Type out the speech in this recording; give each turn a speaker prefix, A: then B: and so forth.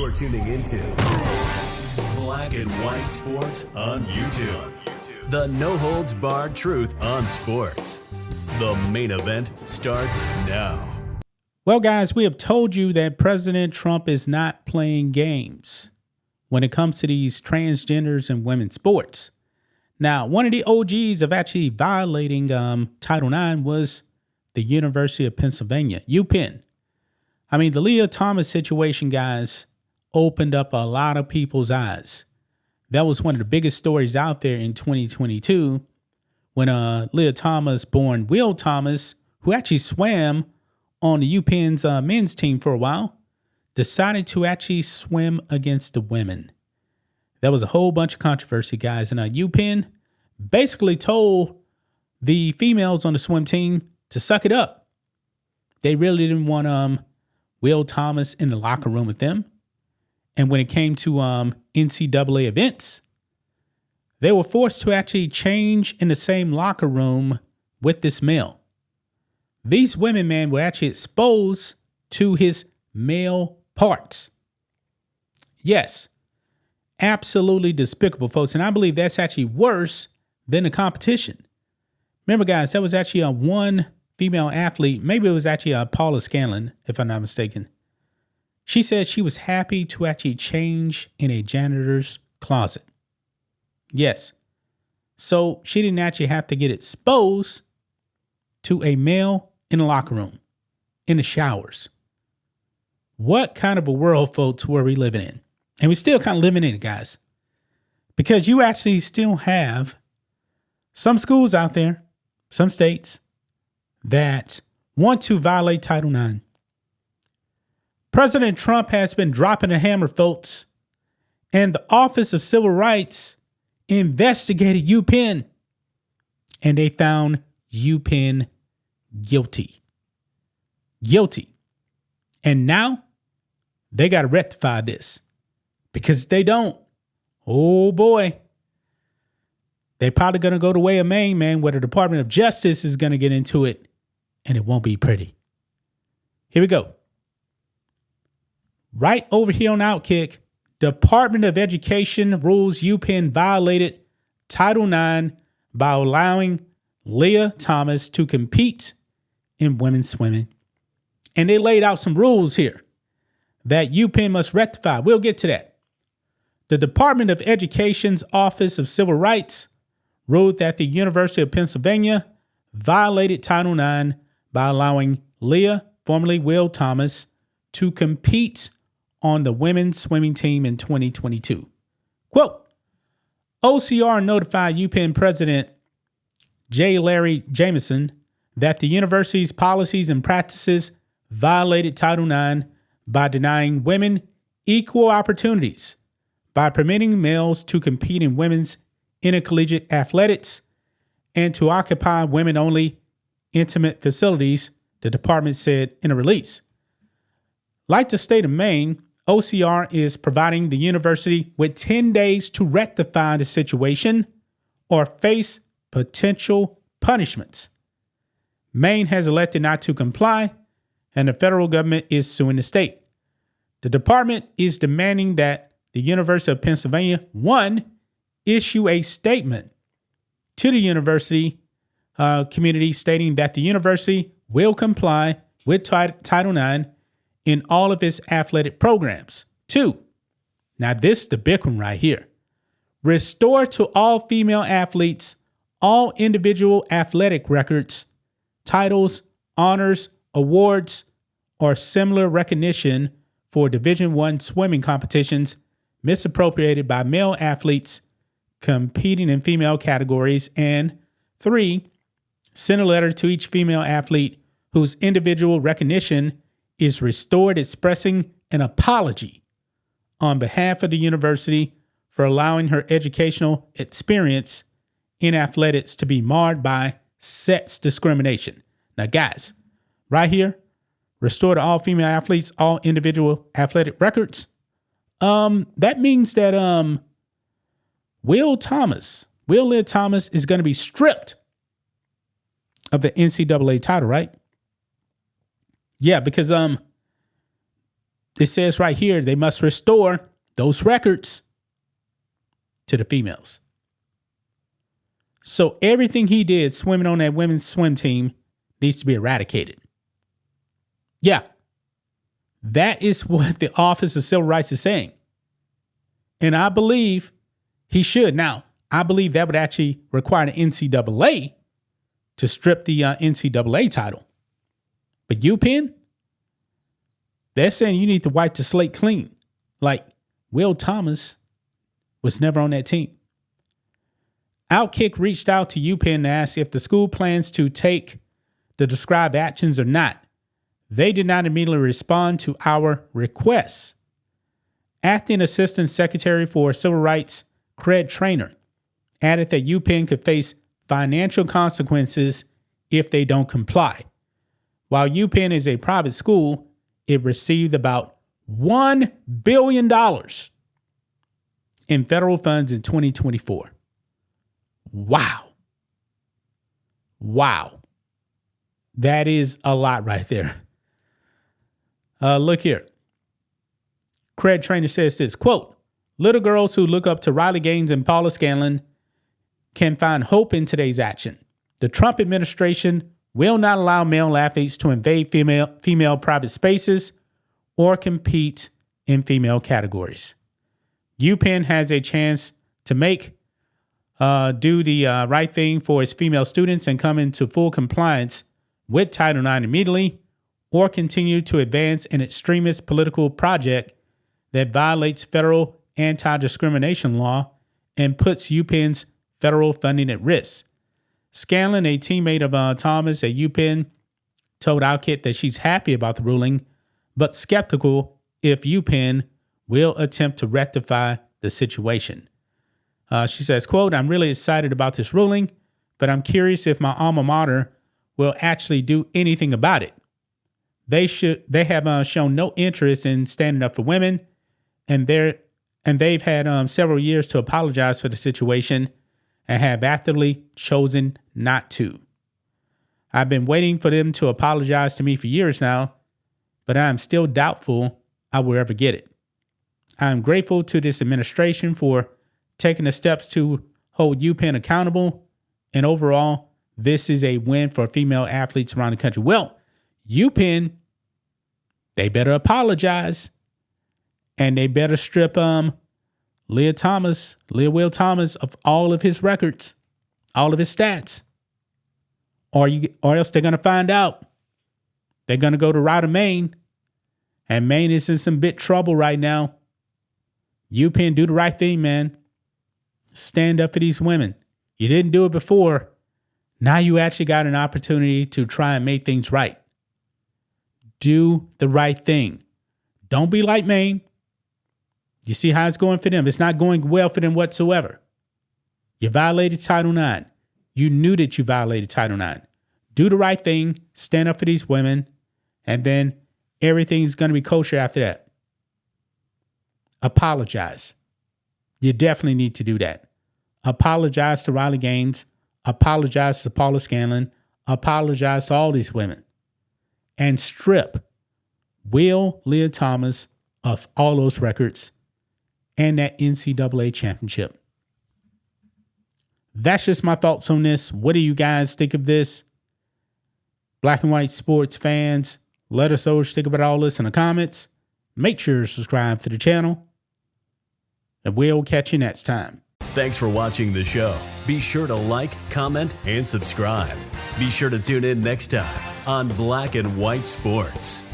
A: You're tuning into Black and White Sports on YouTube. The no-holds-barred truth on sports. The main event starts now.
B: Well, guys, we have told you that President Trump is not playing games when it comes to these transgenders and women's sports. Now, one of the OGs of actually violating Title IX was the University of Pennsylvania, UPenn. I mean, the Lia Thomas situation, guys, opened up a lot of people's eyes. That was one of the biggest stories out there in 2022 when Lia Thomas, born Will Thomas, who actually swam on the UPenn's men's team for a while, decided to actually swim against the women. There was a whole bunch of controversy, guys, and UPenn basically told the females on the swim team to suck it up. They really didn't want Will Thomas in the locker room with them. And when it came to NCAA events, they were forced to actually change in the same locker room with this male. These women, man, were actually exposed to his male parts. Yes, absolutely despicable, folks. And I believe that's actually worse than the competition. Remember, guys, that was actually one female athlete. Maybe it was actually Paula Scanlon, if I'm not mistaken. She said she was happy to actually change in a janitor's closet. Yes. So she didn't actually have to get exposed to a male in the locker room, in the showers. What kind of a world, folks, were we living in? And we're still kind of living in it, guys. Because you actually still have some schools out there, some states, that want to violate Title IX. President Trump has been dropping a hammer, folks, and the Office of Civil Rights investigated UPenn, and they found UPenn guilty. Guilty. And now they got to rectify this, because if they don't, oh boy, they're probably going to go the way of Maine, man, where the Department of Justice is going to get into it, and it won't be pretty. Here we go. Right over here on Outkick, Department of Education rules UPenn violated Title IX by allowing Lia Thomas to compete in women's swimming. And they laid out some rules here that UPenn must rectify. We'll get to that. The Department of Education's Office of Civil Rights ruled that the University of Pennsylvania violated Title IX by allowing Lia, formerly Will Thomas, to compete on the women's swimming team in 2022. Quote, OCR notified UPenn President J. Larry Jamieson that the university's policies and practices violated Title IX by denying women equal opportunities by permitting males to compete in women's intercollegiate athletics and to occupy women-only intimate facilities, the department said in a release. Like the state of Maine, OCR is providing the university with 10 days to rectify the situation or face potential punishments. Maine has elected not to comply, and the federal government is suing the state. The department is demanding that the University of Pennsylvania, one, issue a statement to the university community stating that the university will comply with Title IX in all of its athletic programs. Two, now this is the big one right here. Restore to all female athletes all individual athletic records, titles, honors, awards, or similar recognition for Division I swimming competitions misappropriated by male athletes competing in female categories. And three, send a letter to each female athlete whose individual recognition is restored expressing an apology on behalf of the university for allowing her educational experience in athletics to be marred by sex discrimination. Now, guys, right here, restore to all female athletes all individual athletic records. That means that Lia Thomas is going to be stripped of the NCAA title, right? Yeah, because it says right here, they must restore those records to the females. So everything he did swimming on that women's swim team needs to be eradicated. Yeah. That is what the Office of Civil Rights is saying. And I believe he should. Now, I believe that would actually require the NCAA to strip the NCAA title. But UPenn, they're saying you need to wipe the slate clean. Like Will Thomas was never on that team. Outkick reached out to UPenn and asked if the school plans to take the described actions or not. They did not immediately respond to our requests. Acting Assistant Secretary for Civil Rights, Craig Traynor, added that UPenn could face financial consequences if they don't comply. While UPenn is a private school, it received about $1 billion in federal funds in 2024. Wow. That is a lot right there. Look here. Craig Traynor says this, quote, little girls who look up to Riley Gaines and Paula Scanlon can find hope in today's action. The Trump administration will not allow male athletes to invade female private spaces or compete in female categories. UPenn has a chance to do the right thing for its female students and come into full compliance with Title IX immediately, or continue to advance an extremist political project that violates federal anti-discrimination law and puts UPenn's federal funding at risk. Scanlon, a teammate of Thomas at UPenn, told Outkick that she's happy about the ruling, but skeptical if UPenn will attempt to rectify the situation. She says, quote, I'm really excited about this ruling, but I'm curious if my alma mater will actually do anything about it. They have shown no interest in standing up for women, and they've had several years to apologize for the situation and have actively chosen not to. I've been waiting for them to apologize to me for years now, but I am still doubtful I will ever get it. I am grateful to this administration for taking the steps to hold UPenn accountable, and overall, this is a win for female athletes around the country. Well, UPenn, they better apologize, and they better strip Lia Will Thomas of all of his records, all of his stats, or else they're gonna find out. They're gonna go to route of Maine, and Maine is in some bit trouble right now. UPenn, do the right thing, man. Stand up for these women. You didn't do it before. Now you actually got an opportunity to try and make things right. Do the right thing. Don't be like Maine. You see how it's going for them. It's not going well for them whatsoever. You violated Title IX. You knew that you violated Title IX. Do the right thing. Stand up for these women. And then everything's going to be kosher after that. Apologize. You definitely need to do that. Apologize to Riley Gaines. Apologize to Paula Scanlon. Apologize to all these women. And strip Lia Thomas of all those records and that NCAA championship. That's just my thoughts on this. What do you guys think of this? Black and white sports fans, let us know what you think about all this in the comments. Make sure to subscribe to the channel, and we'll catch you next time.
A: Thanks for watching the show. Be sure to like, comment, and subscribe. Be sure to tune in next time on Black and White Sports.